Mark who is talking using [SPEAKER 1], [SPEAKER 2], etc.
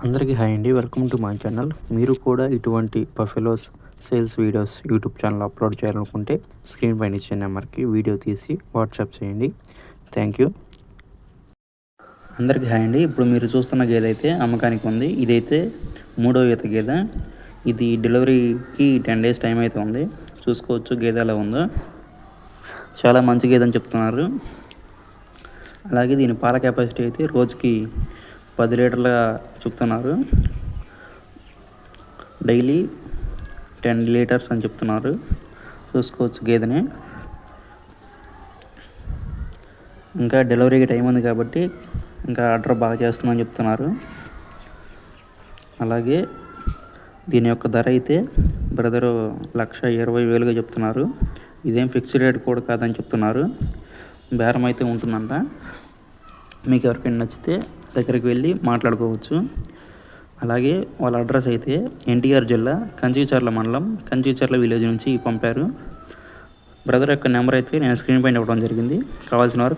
[SPEAKER 1] అందరికీ హాయ్ అండి. Welcome to my channel. మీరు కూడా ఇటువంటి buffaloes sales videos YouTube channel upload చేయాలనుకుంటే స్క్రీన్ పైన ఇచ్చే నెంబర్కి వీడియో తీసి వాట్సాప్ చేయండి. Thank you. అందరికీ హాయ్ అండి. ఇప్పుడు మీరు చూస్తున్న గేదె అయితే అమ్మకానికి ఉంది. ఇదైతే 3వ ఈత గేదె. ఇది డెలివరీకి 10 days టైం అయితే ఉంది. చూసుకోవచ్చు గేదె ఎలా ఉందో. చాలా మంచి గేదె అని చెప్తున్నారు. అలాగే దీని పాల కెపాసిటీ అయితే రోజుకి 10 లీటర్ల చెప్తున్నారు. డైలీ 10 లీటర్స్ అని చెప్తున్నారు. చూసుకోవచ్చు గేదెని. ఇంకా డెలివరీకి టైం ఉంది కాబట్టి ఇంకా ఆర్డర్ బాగా చేస్తుందని చెప్తున్నారు. అలాగే దీని యొక్క ధర అయితే బ్రదరు 1,20,000గా చెప్తున్నారు. ఇదేం ఫిక్స్డ్ రేట్ కూడా కాదని చెప్తున్నారు. బేరం అయితే ఉంటుందంట. మీకు ఎవరికైనా నచ్చితే దగ్గరికి వెళ్ళి మాట్లాడుకోవచ్చు. అలాగే వాళ్ళ అడ్రస్ అయితే ఎన్టీఆర్ జిల్లా కంచిచర్ల మండలం కంచిచర్ల విలేజ్ నుంచి పంపారు. బ్రదర్ యొక్క నెంబర్ అయితే నేను స్క్రీన్ పైన ఇవ్వడం జరిగింది. కావాల్సిన వారు